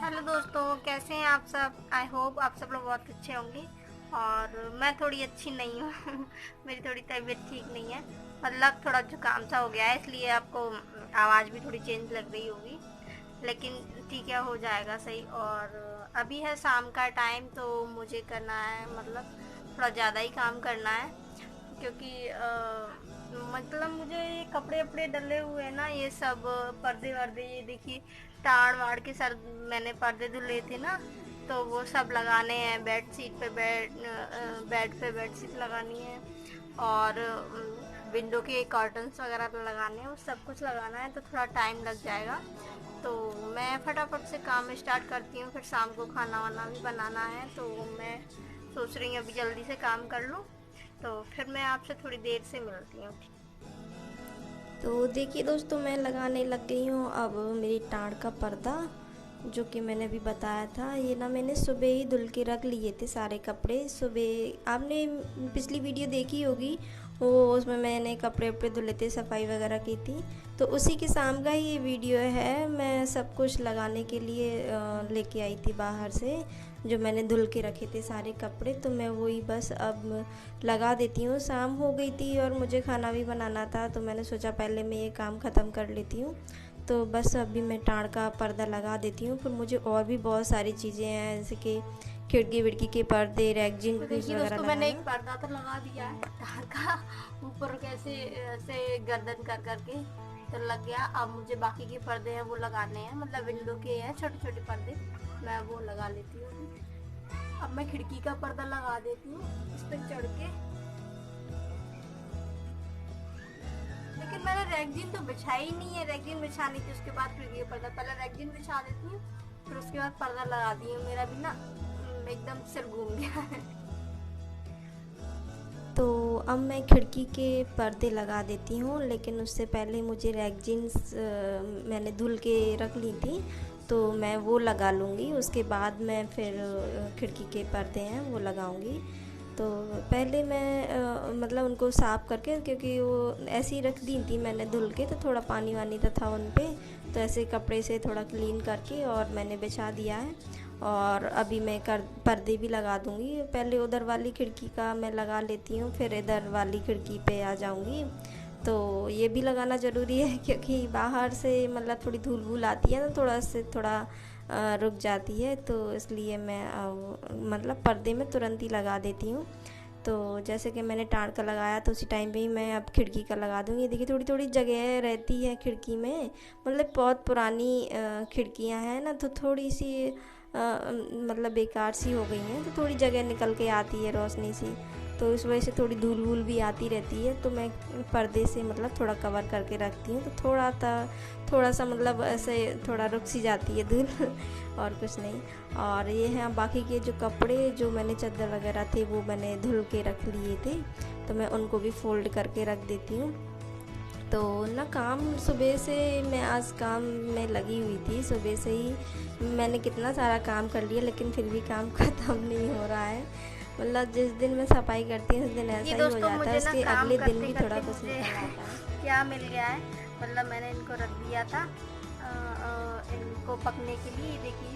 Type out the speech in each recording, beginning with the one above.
Hello दोस्तों, कैसे हैं आप सब। आई होप आप सब लोग बहुत अच्छे होंगे। और मैं थोड़ी अच्छी नहीं हूँ मेरी थोड़ी तबीयत ठीक नहीं है। मतलब थोड़ा जुकाम सा हो गया है, इसलिए आपको आवाज़ भी थोड़ी चेंज लग रही होगी। लेकिन ठीक है, हो जाएगा सही। और अभी है शाम का टाइम, तो मुझे करना है मतलब थोड़ा ज़्यादा ही काम करना है। क्योंकि मतलब मुझे ये कपड़े वपड़े डले हुए हैं ना, ये सब पर्दे वर्दे, ये देखिए ताड़ वाड़ के सर मैंने पर्दे धुले थे ना, तो वो सब लगाने हैं। बेड शीट पे बेड पे बेड शीट लगानी है। और विंडो के कर्टन्स वगैरह लगाने हैं, वो सब कुछ लगाना है, तो थोड़ा टाइम लग जाएगा। तो मैं फटाफट से काम स्टार्ट करती हूँ, फिर शाम को खाना वाना भी बनाना है। तो मैं सोच रही हूँ अभी जल्दी से काम कर लूँ, तो फिर मैं आपसे थोड़ी देर से मिलती हूँ। तो देखिए दोस्तों, मैं लगाने लग गई हूँ अब मेरी टाँड़ का पर्दा, जो कि मैंने अभी बताया था। ये ना मैंने सुबह ही धुल के रख लिए थे सारे कपड़े। सुबह आपने पिछली वीडियो देखी होगी, वो उसमें मैंने कपड़े वपड़े धुले थे, सफाई वगैरह की थी। तो उसी के शाम का ही ये वीडियो है। मैं सब कुछ लगाने के लिए लेके आई थी बाहर से, जो मैंने धुल के रखे थे सारे कपड़े। तो मैं वही बस अब लगा देती हूँ। शाम हो गई थी और मुझे खाना भी बनाना था, तो मैंने सोचा पहले मैं ये काम ख़त्म कर लेती हूँ। तो बस अभी मैं टाँड़ का पर्दा लगा देती हूँ। फिर मुझे और भी बहुत सारी चीज़ें हैं, जैसे कि खिड़की विड़की के पर्दे, तो रैगजीन्स देखिए वगैरह दोस्तों, मैंने एक लगाना। पर्दा तो लगा दिया है तार का, ऊपर कैसे ऐसे गर्दन कर करके तो लग गया। अब मुझे बाकी के पर्दे हैं वो लगाने हैं, मतलब विंडो के हैं छोटे छोटे पर्दे, मैं वो लगा लेती हूँ। अब मैं खिड़की का पर्दा लगा देती हूँ इस पर चढ़ के। लेकिन मैंने रैगजीन तो बिछाई ही नहीं है, रैगजीन बिछानी थी उसके बाद खिड़की का पर्दा। पहले रैगजीन बिछा देती हूँ, फिर उसके बाद पर्दा लगा दी हूँ। मेरा भी ना एकदम सिर घूम गया है। तो अब मैं खिड़की के पर्दे लगा देती हूँ, लेकिन उससे पहले मुझे रैगजीन्स मैंने धुल के रख ली थी, तो मैं वो लगा लूँगी। उसके बाद मैं फिर खिड़की के पर्दे हैं वो लगाऊँगी। तो पहले मैं मतलब उनको साफ़ करके, क्योंकि वो ऐसे ही रख दी थी मैंने धुल के, तो थोड़ा पानी वानी था उन पे, तो ऐसे कपड़े से थोड़ा क्लीन करके और मैंने बिछा दिया है। और अभी मैं कर पर्दे भी लगा दूँगी। पहले उधर वाली खिड़की का मैं लगा लेती हूँ, फिर इधर वाली खिड़की पे आ जाऊँगी। तो ये भी लगाना ज़रूरी है, क्योंकि बाहर से मतलब थोड़ी धूल वूल आती है ना, थोड़ा रुक जाती है, तो इसलिए मैं मतलब पर्दे में तुरंत ही लगा देती हूँ। तो जैसे कि मैंने टाँड़ का लगाया, तो उसी टाइम पे ही मैं अब खिड़की का लगा दूँगी। देखिए थोड़ी थोड़ी जगह रहती है खिड़की में, मतलब बहुत पुरानी खिड़कियाँ हैं ना, तो थोड़ी सी मतलब बेकार सी हो गई हैं, तो थोड़ी जगह निकल के आती है रोशनी सी, तो इस वजह से थोड़ी धूल वूल भी आती रहती है। तो मैं पर्दे से मतलब थोड़ा कवर करके रखती हूँ, तो थोड़ा सा मतलब ऐसे थोड़ा रुक सी जाती है धूल और कुछ नहीं। और ये हैं बाकी के जो कपड़े, जो मैंने चादर वगैरह थे वो मैंने धुल के रख लिए थे, तो मैं उनको भी फोल्ड करके रख देती हूँ। तो ना काम सुबह से, मैं आज काम में लगी हुई थी सुबह से ही। मैंने कितना सारा काम कर लिया, लेकिन फिर भी काम ख़त्म नहीं हो रहा है। मतलब जिस दिन मैं सफाई करती हूँ उस दिन ये ऐसा ही हो दोस्तों, जाता है, मुझे ना उसके काम अगले दिन करते भी थोड़ा करते कुछ मुझे निकल आता है। क्या मिल गया है। मतलब मैंने इनको रख दिया था इनको पकने के लिए। देखिए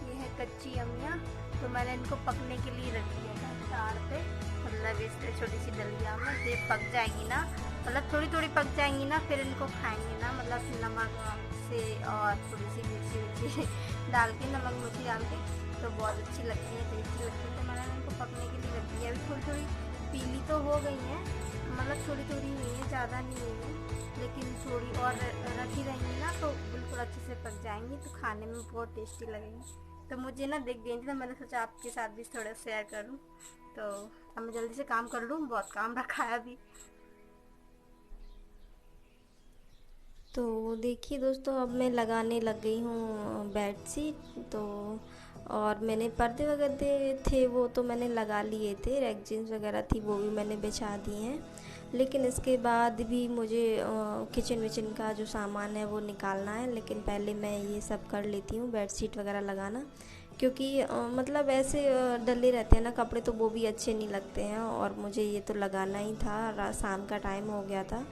ये है कच्ची अमियाँ, तो मैंने इनको पकने के लिए रख दिया था तार पे, मतलब इस छोटी सी डलिया में। ये पक जाएंगी ना, मतलब थोड़ी थोड़ी पक जाएंगी ना, फिर इनको खाएंगे ना, मतलब नमक से और थोड़ी सी मिर्ची विर्ची डाल के, नमक मिर्ची डाल के, तो बहुत अच्छी लगती है, टेस्टी लगती है। तो मैंने इनको पकने के लिए रख दिया। अभी थोड़ी थोड़ी पीली तो हो गई हैं, मतलब थोड़ी थोड़ी हुई हैं, ज़्यादा नहीं हुई हैं, लेकिन थोड़ी और रखी रहेंगी ना तो बिल्कुल अच्छे से पक जाएंगी, तो खाने में बहुत टेस्टी लगेंगी। तो मुझे ना दिख गई थी, तो मैंने सोचा आपके साथ भी थोड़ा शेयर करूं। तो अब मैं जल्दी से काम कर लूँ, बहुत काम रखा है अभी। तो देखिए दोस्तों, अब मैं लगाने लग गई हूँ बेड शीट। तो और मैंने पर्दे वगैरह थे वो तो मैंने लगा लिए थे, रैगजीन्स वगैरह थी वो भी मैंने बिछा दिए हैं। लेकिन इसके बाद भी मुझे किचन विचन का जो सामान है वो निकालना है, लेकिन पहले मैं ये सब कर लेती हूँ, बेड शीट वगैरह लगाना। क्योंकि मतलब ऐसे डले रहते हैं ना कपड़े, तो वो भी अच्छे नहीं लगते हैं, और मुझे ये तो लगाना ही था। शाम का टाइम हो गया था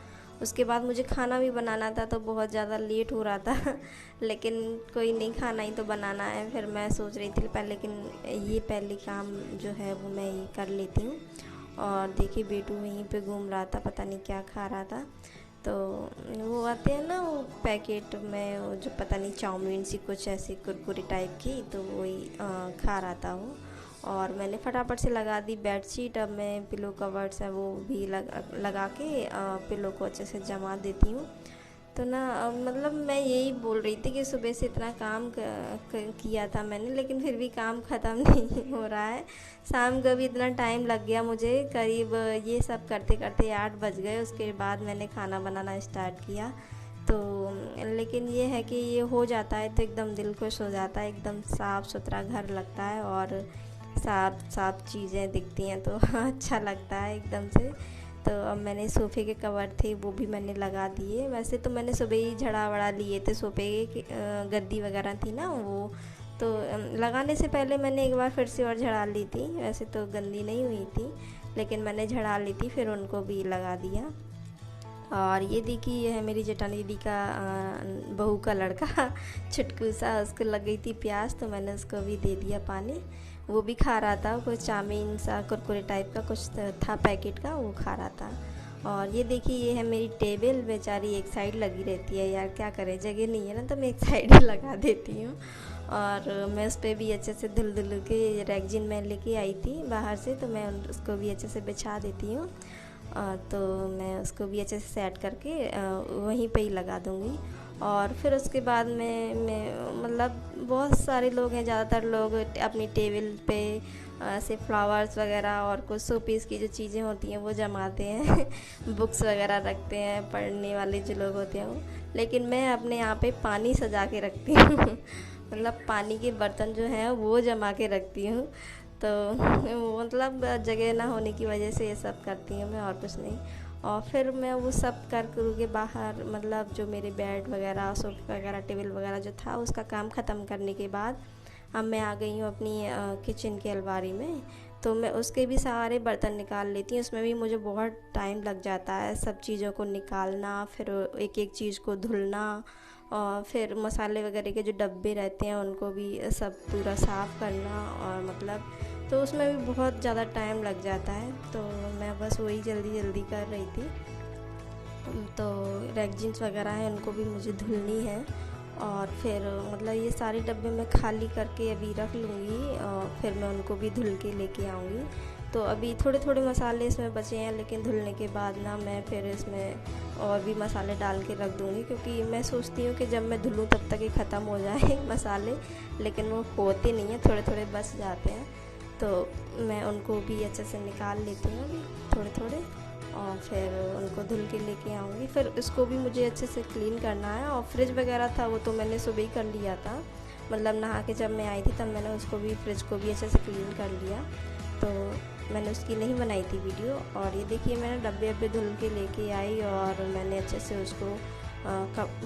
उसके बाद मुझे खाना भी बनाना था, तो बहुत ज़्यादा लेट हो रहा था लेकिन कोई नहीं, खाना ही तो बनाना है। फिर मैं सोच रही थी लेकिन ये पहले काम जो है वो मैं ये कर लेती हूँ। और देखिए बेटू वहीं पे घूम रहा था, पता नहीं क्या खा रहा था। तो वो आते हैं ना वो पैकेट में, वो जो पता नहीं चाउमीन सी कुछ ऐसी कुरकुरी टाइप की, तो वही खा रहा था वो। और मैंने फटाफट से लगा दी बेडशीट। अब मैं पिलो कवर्स है वो भी लगा के पिलो को अच्छे से जमा देती हूँ। तो ना मतलब मैं यही बोल रही थी कि सुबह से इतना काम किया था मैंने, लेकिन फिर भी काम ख़त्म नहीं हो रहा है। शाम को भी इतना टाइम लग गया मुझे, करीब ये सब करते करते 8 बज गए। उसके बाद मैंने खाना बनाना स्टार्ट किया। तो लेकिन ये है कि ये हो जाता है तो एकदम दिल खुश हो जाता है, एकदम साफ़ सुथरा घर लगता है और साफ साफ चीज़ें दिखती हैं तो अच्छा लगता है एकदम से। तो अब मैंने सोफ़े के कवर थे वो भी मैंने लगा दिए। वैसे तो मैंने सुबह ही झड़ा वड़ा लिए थे, सोफ़े की गद्दी वगैरह थी ना वो, तो लगाने से पहले मैंने एक बार फिर से और झड़ा ली थी। वैसे तो गंदी नहीं हुई थी, लेकिन मैंने झड़ा ली थी, फिर उनको भी लगा दिया। और ये देखिए ये है मेरी जेठानी दीदी का बहू का लड़का छुटकू सा, उसको लग गई थी प्यास तो मैंने उसको भी दे दिया पानी। वो भी खा रहा था कुछ चाउमीन सा कुरकुरे टाइप का कुछ था पैकेट का, वो खा रहा था। और ये देखिए ये है मेरी टेबल, बेचारी एक साइड लगी रहती है यार, क्या करें जगह नहीं है ना, तो मैं एक साइड ही लगा देती हूँ। और मैं उस पर भी अच्छे से धुल धुल के रैगजीन में लेके आई थी बाहर से, तो मैं उसको भी अच्छे से बिछा देती हूँ। तो मैं उसको भी अच्छे से सेट करके वहीं पे ही लगा दूँगी। और फिर उसके बाद मैं मतलब बहुत सारे लोग हैं, ज़्यादातर लोग अपनी टेबल पे ऐसे फ्लावर्स वगैरह और कुछ शो पीस की जो चीज़ें होती हैं वो जमाते हैं बुक्स वगैरह रखते हैं, पढ़ने वाले जो लोग होते हैं वो। लेकिन मैं अपने यहाँ पे पानी सजा के रखती हूँ मतलब पानी के बर्तन जो हैं वो जमा के रखती हूँ। तो मतलब जगह ना होने की वजह से ये सब करती हूँ मैं, और कुछ नहीं। और फिर मैं वो सब कर के बाहर मतलब जो मेरे बेड वगैरह सोफ़ा वगैरह टेबल वगैरह जो था उसका काम ख़त्म करने के बाद अब मैं आ गई हूँ अपनी किचन की अलमारी में। तो मैं उसके भी सारे बर्तन निकाल लेती हूँ, उसमें भी मुझे बहुत टाइम लग जाता है सब चीज़ों को निकालना, फिर एक एक चीज़ को धुलना, और फिर मसाले वगैरह के जो डब्बे रहते हैं उनको भी सब पूरा साफ़ करना, और मतलब तो उसमें भी बहुत ज़्यादा टाइम लग जाता है। तो मैं बस वही जल्दी जल्दी कर रही थी। तो रैगजीन्स वगैरह हैं उनको भी मुझे धुलनी है, और फिर मतलब ये सारे डब्बे मैं खाली करके अभी रख लूँगी और फिर मैं उनको भी धुल के लेके आऊँगी। तो अभी थोड़े थोड़े मसाले इसमें बचे हैं, लेकिन धुलने के बाद ना मैं फिर इसमें और भी मसाले डाल के रख दूँगी, क्योंकि मैं सोचती हूँ कि जब मैं धुलूँ तब तक ही ख़त्म हो जाए मसाले, लेकिन वो होते नहीं हैं, थोड़े थोड़े बच जाते हैं। तो मैं उनको भी अच्छे से निकाल लेती हूँ अभी थोड़े थोड़े, और फिर उनको धुल के लेके आऊँगी। फिर इसको भी मुझे अच्छे से क्लीन करना है। और फ्रिज वगैरह था वो तो मैंने सुबह ही कर लिया था, मतलब नहा के जब मैं आई थी तब मैंने उसको भी फ्रिज को भी अच्छे से क्लीन कर लिया, तो मैंने उसकी नहीं बनाई थी वीडियो। और ये देखिए मैंने डब्बे वब्बे धुल के लेके आई और मैंने अच्छे से उसको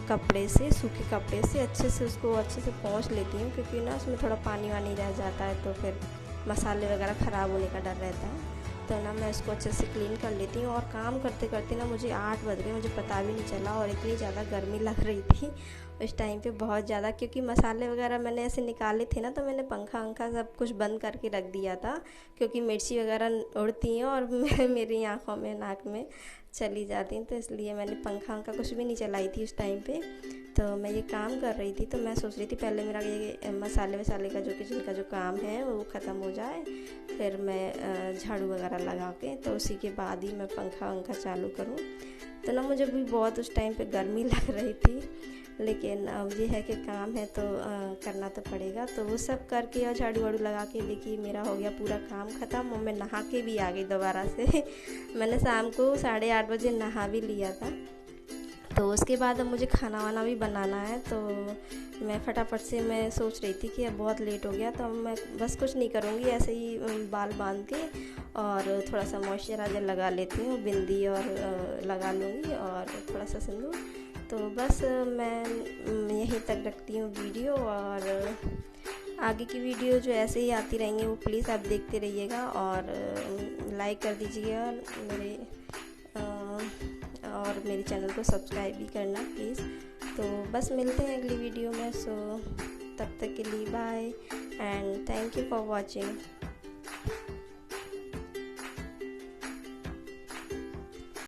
कपड़े से, सूखे कपड़े से अच्छे से पोंछ लेती हूँ, क्योंकि ना उसमें थोड़ा पानी वानी रह जाता है तो फिर मसाले वगैरह ख़राब होने का डर रहता है। तो ना मैं इसको अच्छे से क्लीन कर लेती हूँ। और काम करते करते ना मुझे 8 बज गए, मुझे पता भी नहीं चला, और इतनी ज़्यादा गर्मी लग रही थी उस टाइम पे बहुत ज़्यादा, क्योंकि मसाले वगैरह मैंने ऐसे निकाले थे ना, तो मैंने पंखा वंखा सब कुछ बंद करके रख दिया था, क्योंकि मिर्ची वगैरह उड़ती हैं और मेरी आँखों में नाक में चली जाती हैं, तो इसलिए मैंने पंखा वंखा कुछ भी नहीं चलाई थी उस टाइम पे। तो मैं ये काम कर रही थी, तो मैं सोच रही थी पहले मेरा ये मसाले वसाले का जो किचन का जो काम है वो ख़त्म हो जाए, फिर मैं झाड़ू वगैरह लगा के तो उसी के बाद ही मैं पंखा वंखा चालू करूँ। तो ना मुझे भी बहुत उस टाइम पे गर्मी लग रही थी, लेकिन अब ये है कि काम है तो करना तो पड़ेगा। तो वो सब करके और झाड़ू वाड़ू लगा के देखिए मेरा हो गया पूरा काम ख़त्म, और मैं नहा के भी आ गई दोबारा से मैंने शाम को 8:30 बजे नहा भी लिया था। तो उसके बाद अब मुझे खाना वाना भी बनाना है, तो मैं फटाफट से मैं सोच रही थी कि अब बहुत लेट हो गया, तो अब मैं बस कुछ नहीं करूँगी, ऐसे ही बाल बांध के और थोड़ा सा मॉइस्चराइज़र लगा लेती हूँ, बिंदी और लगा लूँगी और थोड़ा सा सिंदूर। तो बस मैं यहीं तक रखती हूँ वीडियो, और आगे की वीडियो जो ऐसे ही आती रहेंगी वो प्लीज़ आप देखते रहिएगा और लाइक कर दीजिएगा मेरे, और और मेरे चैनल को सब्सक्राइब भी करना प्लीज़। तो बस मिलते हैं अगली वीडियो में। सो तब तक के लिए bye and thank you for watching.